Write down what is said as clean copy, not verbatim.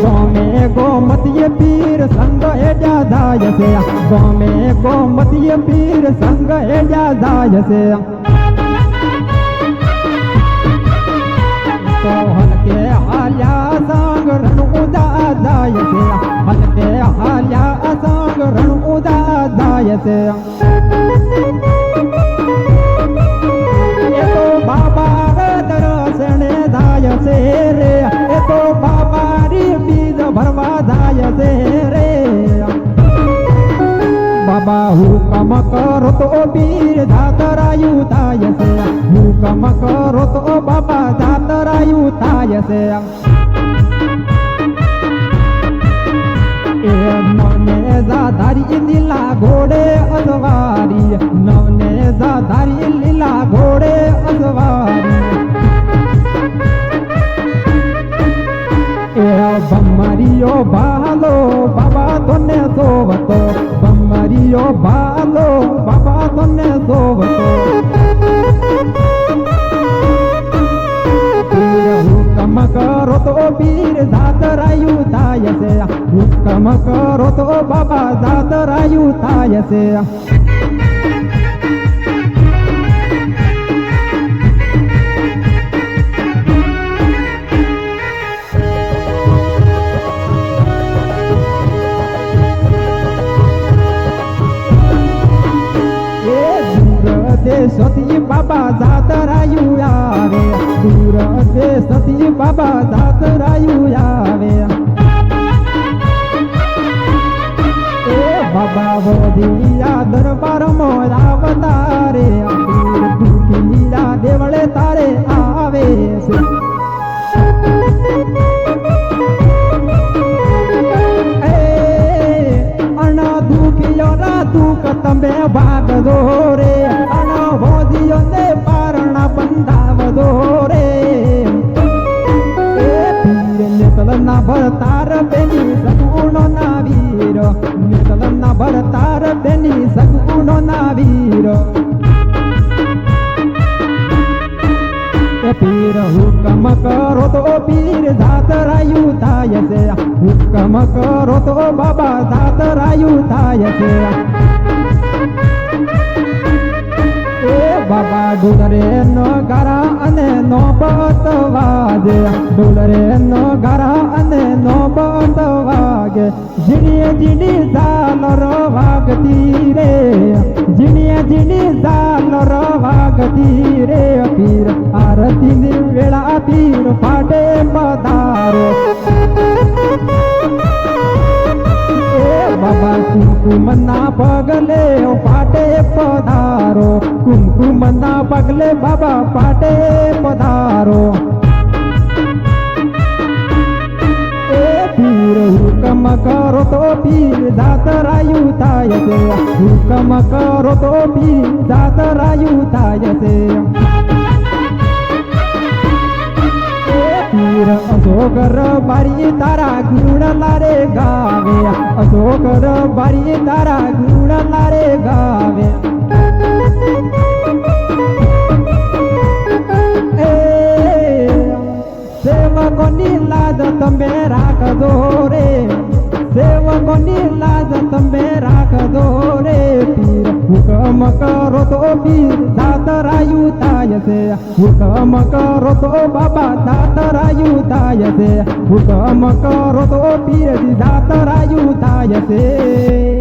ગોમે ગોમતીય પીર સંગ એડા જાય છે ગોમે ગોમતીય પીર સંગ એડા જાય છે તો હલકે હાલ્યા સંગ રણ ઉદા જાય છે હલકે હાલ્યા સંગ રણ ઉદા જાય છે એ તો બાબા દર્શને જાય છે રે એ તો બાબારી બીજ ભરવા જાય છે રે બાબા હુકમ કરો તો પીર જાતરાયું થાય છે હુકમ કરો તો બાબા જાતરાયું થાય છે એ નવને જાધારી લીલા ઘોડે અજવારી નવને જાધારી લીલા ઘોડે અજવારી એ બમરીઓ ભાલો બાબા તને સોવતો બમરીઓ ભાલો બાબા તને સોવતો હુકમ કરો તો પીર જાતરાયું થાય છે હુકમ કરો તો બાબા જાતરાયું થાય છે દેશથી બાબા જાતરાયું આવે દૂર દેશથી બાબા જાતરાયું આવે એ બાબા વોદિયા દરબારમાં આવતારે દુખીયા દેવળે તારે આવે છે અણા દુખિયો ના દુઃખ તમે ભાગજો રે ભોજીઓ ને પારણા બંધાવજો રે એ પીર નિકલ ના ભરતાર બેની સગુણો ના વીર નિકલ ના ભરતાર બેની સગુણો ના વીર એ પીર હુકમ કરો તો પીર જાતરાયું થાય છે હુકમ કરો તો બાબા જાતરાયું થાય છે બાબા ડુલરે નો ગારા અને નો બતવાગે ડુલરે નો ગારા અને નો બતવાગે ઝીણી ઝીણી ઝાલર વાગતી રે ઝીણી ઝીણી ઝાલર વાગતી રે પીર આરતીની વેળા પીર ફાટે પધારો બાબા કુમકુમ ના પગલે પાટે પધારો કુમકુમ ના પગલે બાબા પાટે પધારો એ પીર હુકમ કરો તો પીર જાતરાયું થાય છે હુકમ કરો તો પીર જાતરાયું થાય છે પીર અશોકર બારી તારા ગુણ લારે ગાવે અશોકર બારી તારા ગુણ લારે ગાવે એ સેવકોની લાજ તમે રાખજો રે સેવકોની લાજ તમે રાખજો રે પીર હુકમ કરો તો પીર જાતરાયું થાય છે હુકમ કરો તો બાબા જાતરાયું થાય છે હુકમ કરો તો પીર જાતરાયું થાય છે